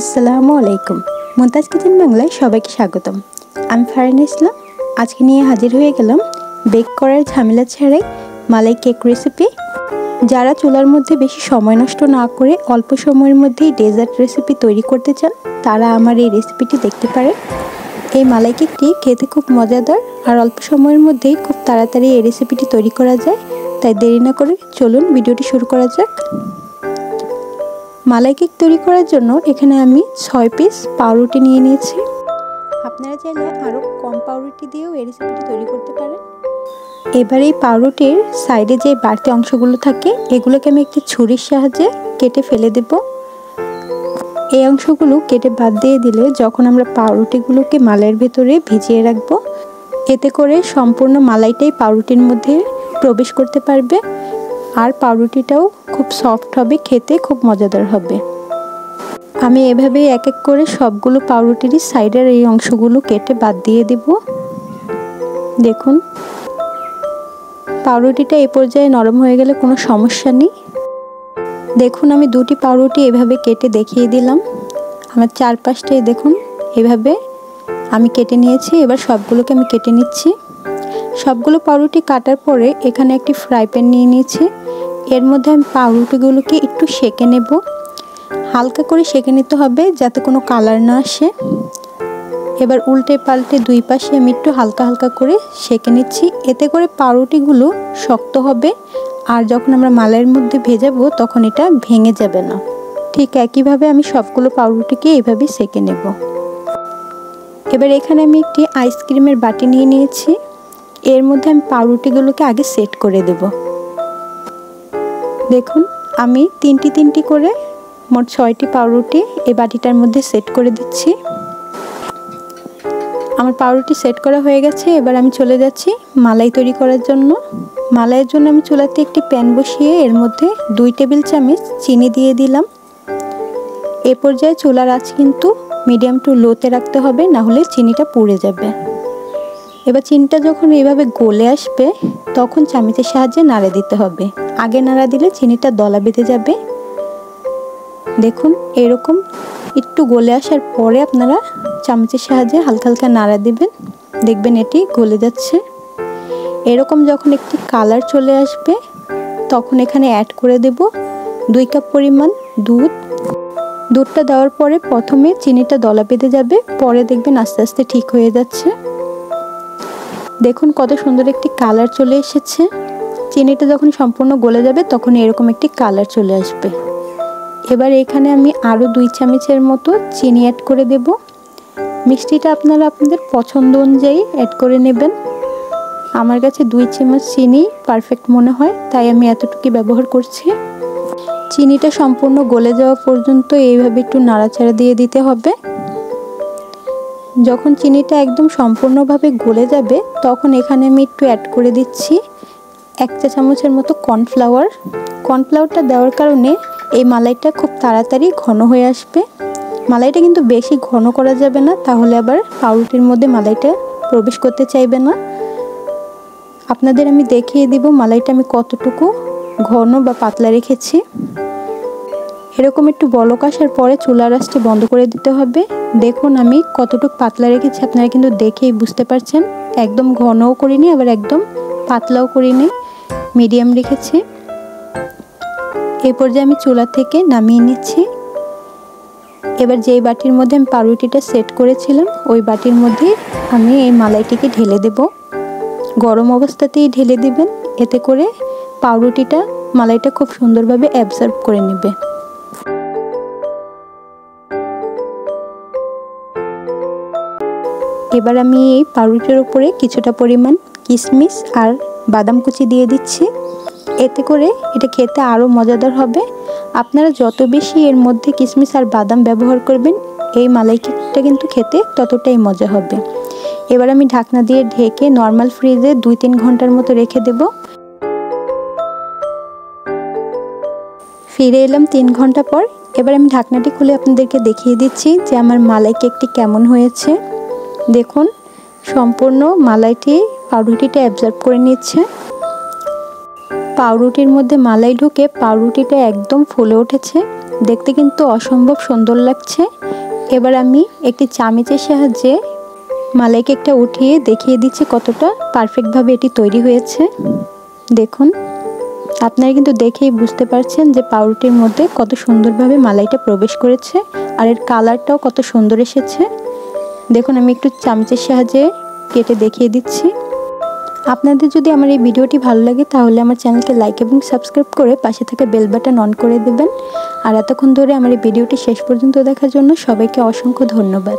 আসসালামু আলাইকুম। মুমতাজ কিচেন বাংলায় সবাইকে স্বাগতম। আমি ফারিনা ইসলাম। আজকে নিয়ে হাজির হয়ে গেলাম বেক করার ঝামেলা ছাড়াই মালাই কেক রেসিপি। যারা চুলার মধ্যে বেশি সময় নষ্ট না করে অল্প সময়ের মধ্যেই ডেজার্ট রেসিপি তৈরি করতে চান, তারা আমার এই রেসিপিটি দেখতে পারেন। এই মালাই কেকটি খেতে খুব মজাদার আর অল্প সময়ের মধ্যেই খুব তাড়াতাড়ি এই রেসিপিটি তৈরি করা যায়। তাই দেরি না করে চলুন ভিডিওটি শুরু করা যাক। মালাই কেক তৈরি করার জন্য এখানে আমি 6 পিস পাউরুটি নিয়ে নিয়েছি। আপনারা চাইলে আরও কম পাউরুটি দিয়েও এই রেসিপিটি তৈরি করতে পারেন। এবার এই পাউরুটির সাইডে যে বাড়তি অংশগুলো থাকে এগুলোকে আমি একটি ছুরির সাহায্যে কেটে ফেলে দেব। এই অংশগুলো কেটে বাদ দিয়ে দিলে যখন আমরা পাউরুটিগুলোকে মালাইয়ের ভেতরে ভিজিয়ে রাখবো, এতে করে সম্পূর্ণ মালাইটাই পাউরুটির মধ্যে প্রবেশ করতে পারবে আর পাউরুটিটাও খুব সফট হবে, খেতে খুব মজাদার হবে। আমি এভাবেই এক এক করে সবগুলো পাউরুটির সাইডের এই অংশগুলো কেটে বাদ দিয়ে দেব। দেখুন, পাউরুটিটা এই পর্যায়ে নরম হয়ে গেলে কোনো সমস্যা নেই। দেখুন, আমি দুটি পাউরুটি এভাবে কেটে দেখিয়ে দিলাম। আমার চারপাশটাই দেখুন এভাবে আমি কেটে নিয়েছি। এবার সবগুলোকে আমি কেটে নিচ্ছি। সবগুলো পাউরুটি কাটার পরে এখানে একটি ফ্রাই প্যান নিয়ে নিয়েছি। এর মধ্যে আমি পাউরুটিগুলোকে একটু সেঁকে নেব। হালকা করে সেঁকে নিতে হবে যাতে কোনো কালার না আসে। এবার উল্টে পাল্টে দুই পাশে আমি একটু হালকা হালকা করে সেঁকে নিচ্ছি। এতে করে পাউরুটিগুলো শক্ত হবে আর যখন আমরা মালাইয়ের মধ্যে ভেজাবো তখন এটা ভেঙে যাবে না। ঠিক একইভাবে আমি সবগুলো পাউরুটিকে এইভাবে সেঁকে নেব। এবার এখানে আমি একটি আইসক্রিমের বাটি নিয়ে নিয়েছি। এর মধ্যে আমি পাউরুটিগুলোকে আগে সেট করে দেব। দেখুন, আমি তিনটি করে মোট 6টি পাউরুটি এই বাটিটার মধ্যে সেট করে দিচ্ছি। আমার পাউরুটি সেট করা হয়ে গেছে। এবার আমি চলে যাচ্ছি মালাই তৈরি করার জন্য। মালাইয়ের জন্য আমি চুলাতে একটি প্যান বসিয়ে এর মধ্যে 2 টেবিল চামচ চিনি দিয়ে দিলাম। এ পর্যায়ে চুলার আঁচ কিন্তু মিডিয়াম টু লোতে রাখতে হবে, না হলে চিনিটা পুড়ে যাবে। এবার চিনিটা যখন এইভাবে গলে আসবে তখন চামচের সাহায্যে নাড়া দিতে হবে। আগে নাড়া দিলে চিনিটা দলা বেঁধে যাবে। দেখুন, এরকম একটু গলে আসার পরে আপনারা চামচের সাহায্যে হালকা হালকা নাড়া দিবেন। দেখবেন এটি গলে যাচ্ছে। এরকম যখন একটি কালার চলে আসবে তখন এখানে অ্যাড করে দেব 2 কাপ পরিমাণ দুধ। দুধটা দেওয়ার পরে প্রথমে চিনিটা দলা বেঁধে যাবে, পরে দেখবেন আস্তে আস্তে ঠিক হয়ে যাচ্ছে। দেখুন কত সুন্দর একটি কালার চলে এসেছে। চিনিটা যখন সম্পূর্ণ গলে যাবে তখন এরকম একটি কালার চলে আসবে। এবার এখানে আমি আরও 2 চামচের মতো চিনি অ্যাড করে দেব। মিষ্টিটা আপনারা আপনাদের পছন্দ অনুযায়ী অ্যাড করে নেবেন। আমার কাছে 2 চামচ চিনি পারফেক্ট মনে হয়, তাই আমি এতটুকুই ব্যবহার করছি। চিনিটা সম্পূর্ণ গলে যাওয়া পর্যন্ত এইভাবে একটু নাড়াচাড়া দিয়ে দিতে হবে। যখন চিনিটা একদম সম্পূর্ণভাবে গলে যাবে তখন এখানে আমি একটু অ্যাড করে দিচ্ছি 1 চা চামচের মতো কর্নফ্লাওয়ার। কর্নফ্লাওয়ারটা দেওয়ার কারণে এই মালাইটা খুব তাড়াতাড়ি ঘন হয়ে আসবে। মালাইটা কিন্তু বেশি ঘন করা যাবে না, তাহলে আবার পাউরুটির মধ্যে মালাইটা প্রবেশ করতে চাইবে না। আপনাদের আমি দেখিয়ে দিব মালাইটা আমি কতটুকু ঘন বা পাতলা রেখেছি। এরকম একটু বলক আসার পরে চুলার আঁচটি বন্ধ করে দিতে হবে। দেখুন আমি কতটুকু পাতলা রেখেছি, আপনারা কিন্তু দেখেই বুঝতে পারছেন। একদম ঘনও করিনি আবার একদম পাতলাও করিনি, মিডিয়াম রেখেছি। এই পর্যায়ে আমি চুলা থেকে নামিয়ে নিচ্ছি। এবার যেই বাটির মধ্যে আমি পাউরুটিটা সেট করেছিলাম ওই বাটির মধ্যে আমি এই মালাইটিকে ঢেলে দেব। গরম অবস্থাতেই ঢেলে দিবেন, এতে করে পাউরুটিটা মালাইটা খুব সুন্দরভাবে অ্যাবজর্ব করে নেবে। এবার আমি এই পাউরুটির উপরে কিছুটা পরিমাণ কিশমিশ আর বাদাম কুচি দিয়ে দিচ্ছি। এতে করে এটা খেতে আরও মজাদার হবে। আপনারা যত বেশি এর মধ্যে কিশমিশ আর বাদাম ব্যবহার করবেন এই মালাই কেকটা কিন্তু খেতে ততটাই মজা হবে। এবার আমি ঢাকনা দিয়ে ঢেকে নর্মাল ফ্রিজে 2-3 ঘন্টার মতো রেখে দেব। ফিরে এলাম 3 ঘন্টা পর। এবার আমি ঢাকনাটি খুলে আপনাদেরকে দেখিয়ে দিচ্ছি যে আমার মালাই কেকটি কেমন হয়েছে। দেখুন, সম্পূর্ণ মালাইটি পাউরুটিটা অ্যাবজর্ব করে নিচ্ছে। পাউরুটির মধ্যে মালাই ঢুকে পাউরুটিটা একদম ফুলে উঠেছে। দেখতে কিন্তু অসম্ভব সুন্দর লাগছে। এবার আমি একটি চামচের সাহায্যে মালাই কেকটা উঠিয়ে দেখিয়ে দিচ্ছি কতটা পারফেক্টভাবে এটি তৈরি হয়েছে। দেখুন, আপনারা কিন্তু দেখেই বুঝতে পারছেন যে পাউরুটির মধ্যে কত সুন্দরভাবে মালাইটা প্রবেশ করেছে আর এর কালারটাও কত সুন্দর এসেছে। দেখুন, আমি একটু চামচের সাহায্যে কেটে দেখিয়ে দিচ্ছি। আপনাদের যদি আমার এই ভিডিওটি ভালো লাগে তাহলে আমার চ্যানেলকে লাইক এবং সাবস্ক্রাইব করে পাশে থাকা বেল বাটন অন করে দেবেন। আর এতক্ষণ ধরে আমার এই ভিডিওটি শেষ পর্যন্ত দেখার জন্য সবাইকে অসংখ্য ধন্যবাদ।